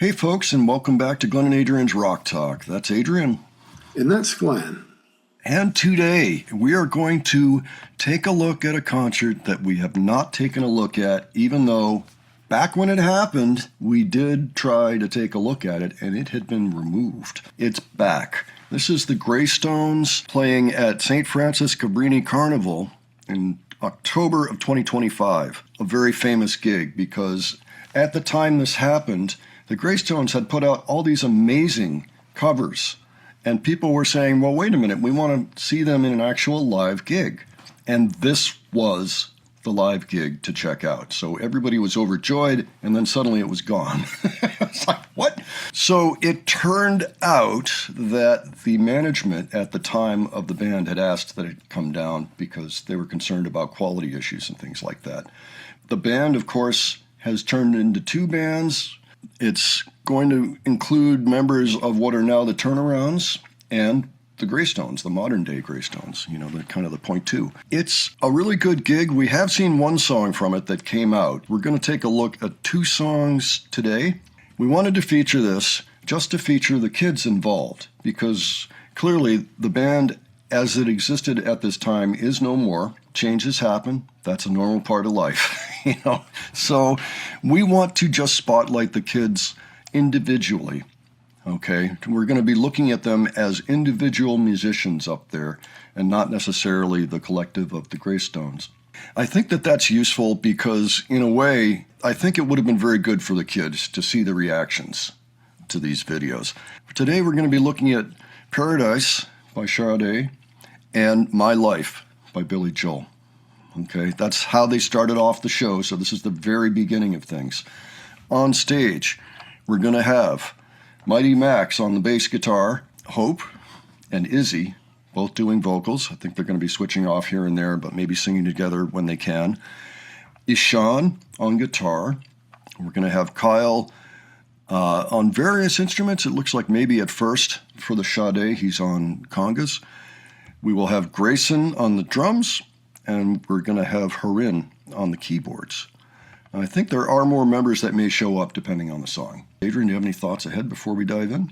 Hey folks, and welcome back to Glenn and Adrian's Rock Talk. That's Adrian. And that's Glenn. And today we are going to take a look at a concert that we have not taken a look at, even though back when it happened, we did try to take a look at it and it had been removed. It's back. This is the Graystones playing at St. Francis Cabrini Carnival in October of 2025. A very famous gig because at the time this happened, the Graystones had put out all these amazing covers, and people were saying, well, wait a minute, we want to see them in an actual live gig. And this was the live gig to check out. So everybody was overjoyed, and then suddenly it was gone. It's like, what? So it turned out that the management at the time of the band had asked that it come down because they were concerned about quality issues and things like that. The band, of course, has turned into two bands. It's going to include members of what are now the Turnarounds and the Graystones, the modern day Graystones, the kind of the point two. It's a really good gig. We have seen one song from it that came out. We're going to take a look at two songs today. We wanted to feature this just to feature the kids involved because clearly the band as it existed at this time is no more. Changes happen. That's a normal part of life, So we want to just spotlight the kids individually, okay? We're going to be looking at them as individual musicians up there and not necessarily the collective of the Graystones. I think that that's useful because, in a way, I think it would have been very good for the kids to see the reactions to these videos. Today we're going to be looking at Paradise by Sade and My Life by Billy Joel. Okay, that's how they started off the show, so this is the very beginning of things. On stage, we're going to have Mighty Max on the bass guitar, Hope and Izzy both doing vocals. I think they're going to be switching off here and there, but maybe singing together when they can. Ishan on guitar. We're going to have Kyle on various instruments. It looks like maybe at first for the Sade, he's on congas. We will have Grayson on the drums, and we're going to have Harin on the keyboards. I think there are more members that may show up depending on the song. Adrian, do you have any thoughts ahead before we dive in?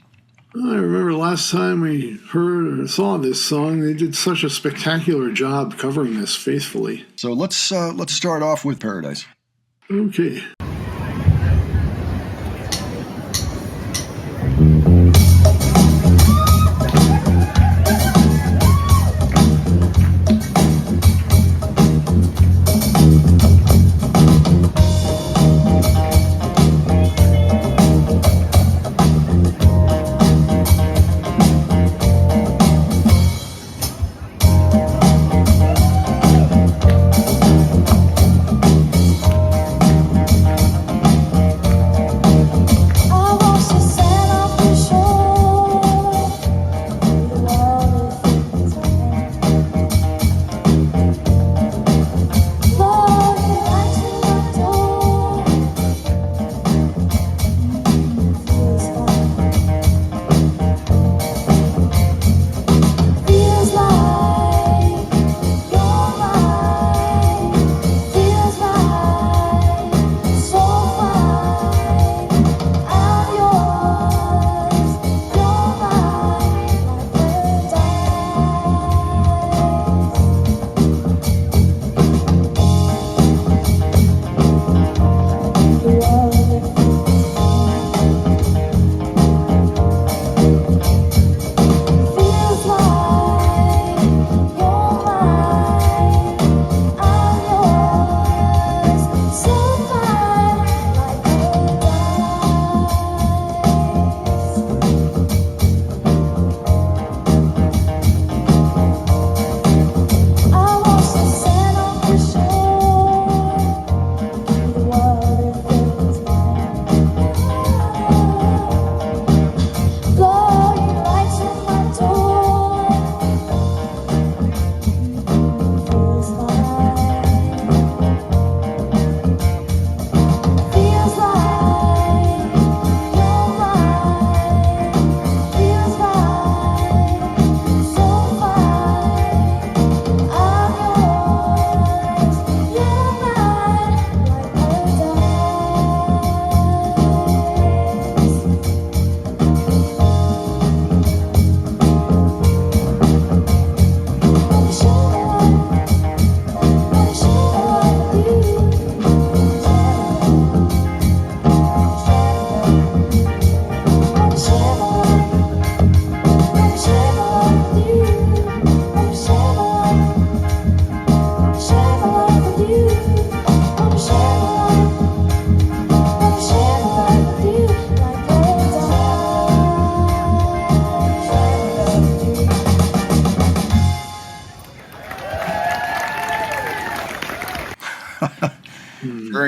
I remember last time we heard or saw this song, they did such a spectacular job covering this faithfully. So let's start off with Paradise. Okay.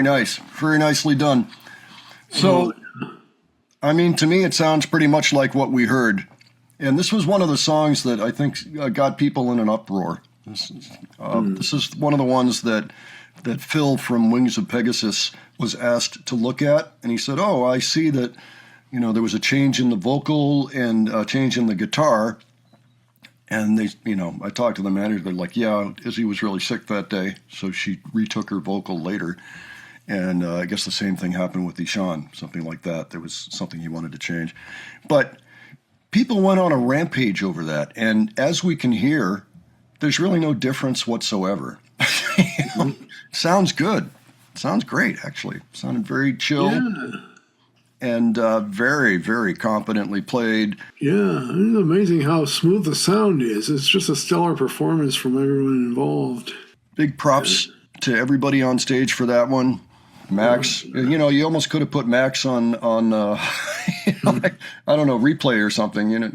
Very nice. Very nicely done. So, I mean, to me, it sounds pretty much like what we heard. And this was one of the songs that I think got people in an uproar. This is one of the ones that Phil from Wings of Pegasus was asked to look at. And he said, oh, I see that, there was a change in the vocal and a change in the guitar. And they, I talked to the manager. They're like, yeah, Izzy was really sick that day, so she retook her vocal later. And I guess the same thing happened with Ishan, something like that. There was something he wanted to change. But people went on a rampage over that. And as we can hear, there's really no difference whatsoever. Sounds good. Sounds great, actually. Sounded very chill. Yeah. And very, very competently played. Yeah, it's amazing how smooth the sound is. It's just a stellar performance from everyone involved. Big props to everybody on stage for that one. Max, you almost could have put Max on I don't know, replay or something. Yeah,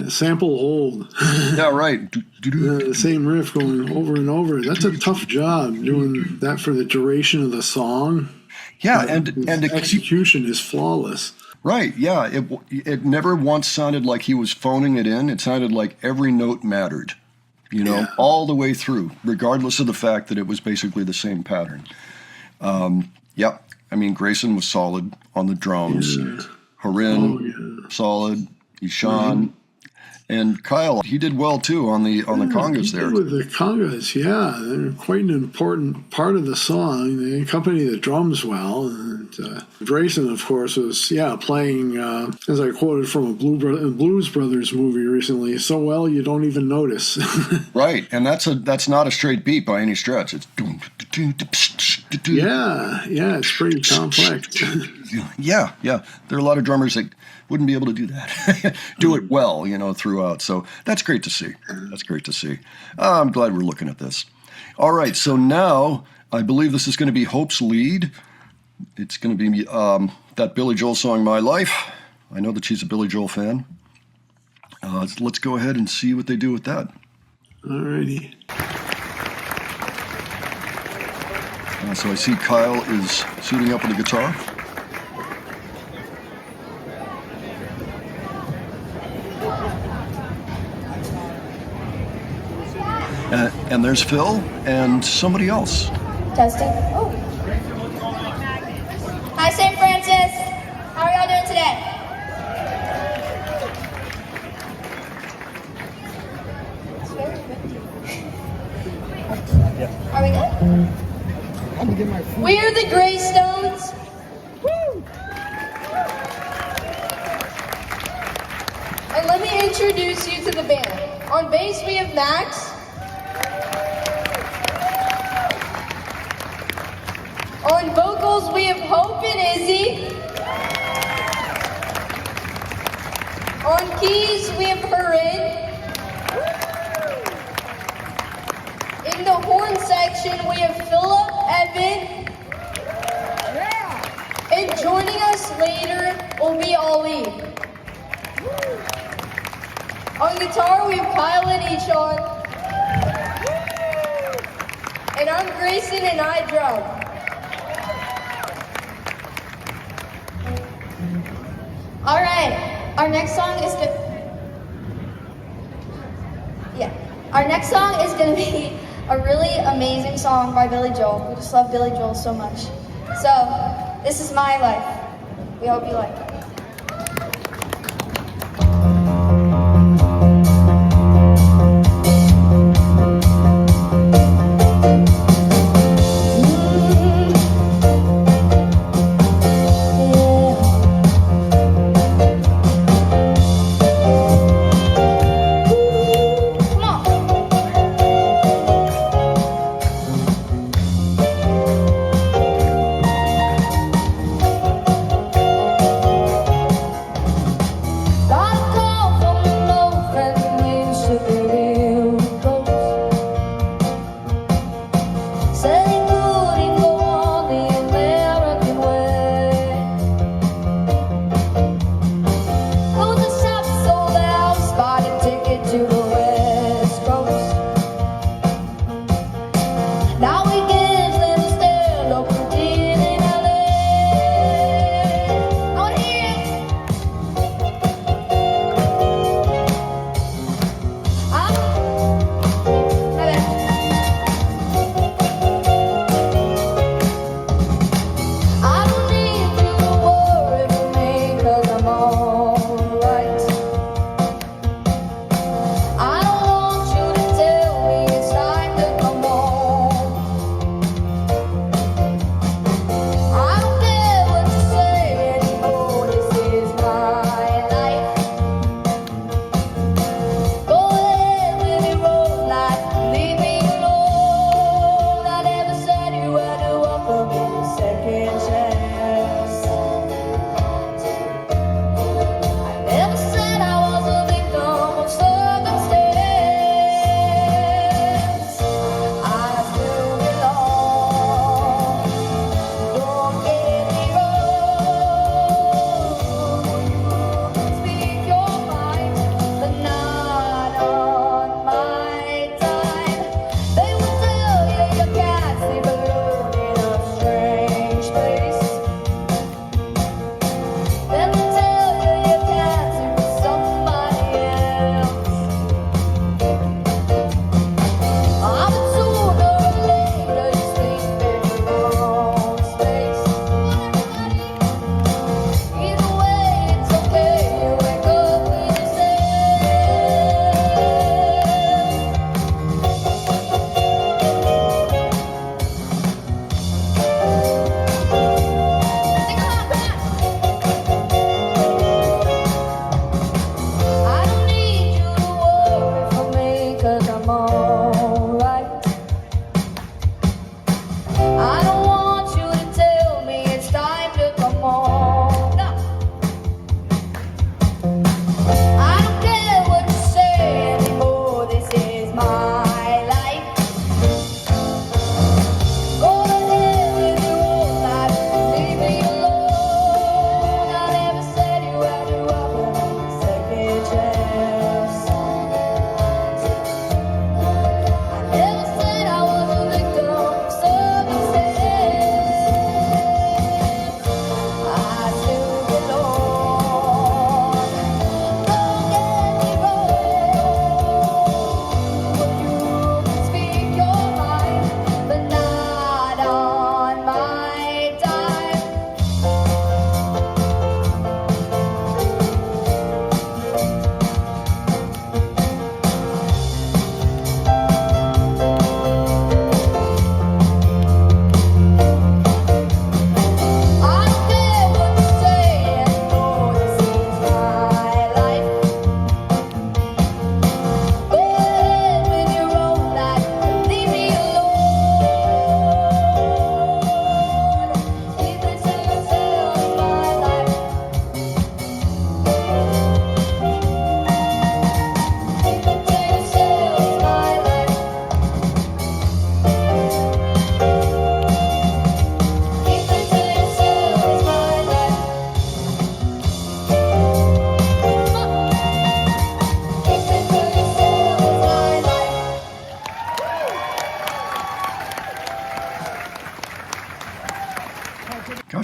sample hold. Yeah, right. The same riff going over and over. That's a tough job doing that for the duration of the song. Yeah, and the execution is flawless. Right, yeah. It never once sounded like he was phoning it in. It sounded like every note mattered, all the way through, regardless of the fact that it was basically the same pattern. Yep. I mean, Grayson was solid on the drums. Yeah. Harin, solid. Ishan. And Kyle, he did well too on the congas there. With the congas, yeah, they're quite an important part of the song. They accompany the drums well. And Grayson, of course, was playing, as I quoted from a Blues Brothers movie recently, so well you don't even notice. Right, and that's not a straight beat by any stretch. It's it's pretty complex. Yeah. There are a lot of drummers that wouldn't be able to do that. Do it well, throughout. So that's great to see. I'm glad we're looking at this. All right, so now I believe this is going to be Hope's lead. It's going to be that Billy Joel song, My Life. I know that she's a Billy Joel fan. Let's go ahead and see what they do with that. All righty. So I see Kyle is suiting up with the guitar. And there's Phil and somebody else. Testing. Oh. Hi, St. Francis. How are y'all doing today? Are we good? We're the Graystones. Woo! And let me introduce you to the band. On bass, we have Max. On vocals, we have Hope and Izzy. On keys, we have Harin. In the horn section, we have Philip, Evan. And joining us later will be Ali. On guitar, we have Kyle and Ishan. And I'm Grayson and I drum. All right, our next song is going to be a really amazing song by Billy Joel. We just love Billy Joel so much. So, this is My Life. We hope you like it.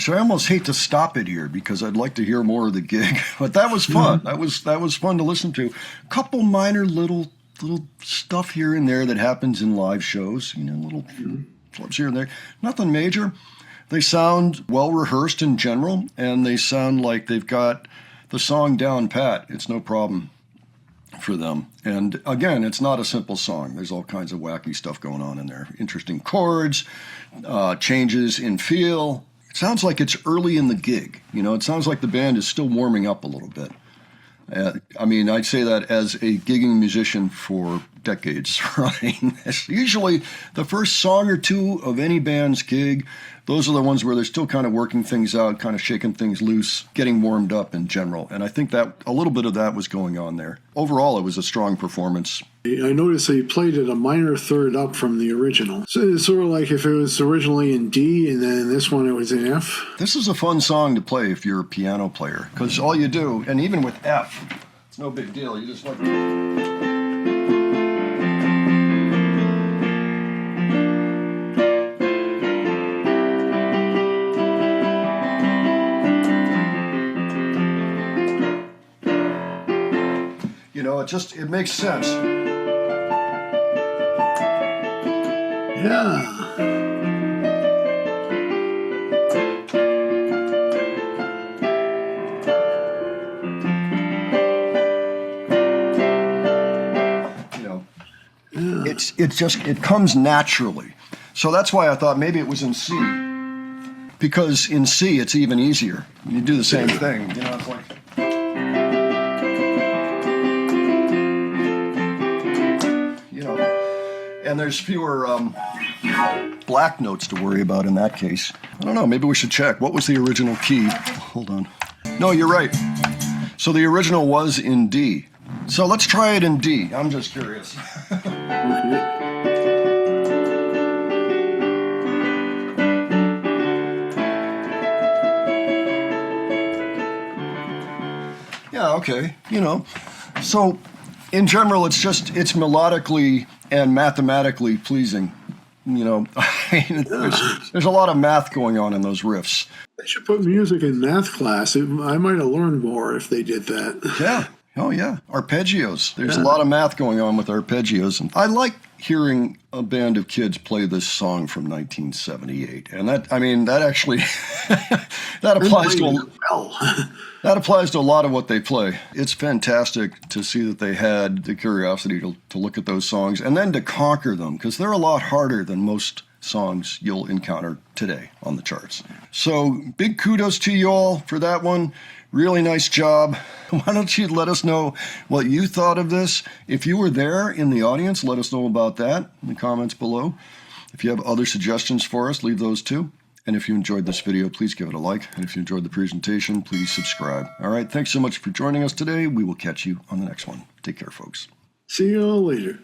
gosh, I almost hate to stop it here because I'd like to hear more of the gig. But that was fun. That was fun to listen to. A couple minor little stuff here and there that happens in live shows. Little flips here and there. Nothing major. They sound well rehearsed in general, and they sound like they've got the song down pat. It's no problem for them. And again, it's not a simple song. There's all kinds of wacky stuff going on in there. Interesting chords, changes in feel. It sounds like it's early in the gig. It sounds like the band is still warming up a little bit. I'd say that as a gigging musician for decades running. Usually the first song or two of any band's gig, those are the ones where they're still kind of working things out, kind of shaking things loose, getting warmed up in general. And I think that a little bit of that was going on there. Overall, it was a strong performance. I noticed they played it a minor third up from the original. So it's sort of like if it was originally in D and then this one it was in F. This is a fun song to play if you're a piano player, because all you do, and even with F, it's no big deal. You just like... it makes sense. Yeah. It comes naturally. So that's why I thought maybe it was in C. Because in C, it's even easier. You do the same thing. It's like... And there's fewer black notes to worry about in that case. I don't know, maybe we should check. What was the original key? Hold on. No, you're right. So the original was in D. So let's try it in D. I'm just curious. Yeah, okay. So in general, it's melodically and mathematically pleasing. There's a lot of math going on in those riffs. They should put music in math class. I might have learned more if they did that. Yeah. Oh, yeah. Arpeggios. There's a lot of math going on with arpeggios. And I like hearing a band of kids play this song from 1978. And that actually, that applies to a lot of what they play. It's fantastic to see that they had the curiosity to look at those songs and then to conquer them, because they're a lot harder than most songs you'll encounter today on the charts. So big kudos to you all for that one. Really nice job. Why don't you let us know what you thought of this? If you were there in the audience, let us know about that in the comments below. If you have other suggestions for us, leave those too. And if you enjoyed this video, please give it a like. And if you enjoyed the presentation, please subscribe. All right, thanks so much for joining us today. We will catch you on the next one. Take care, folks. See you all later.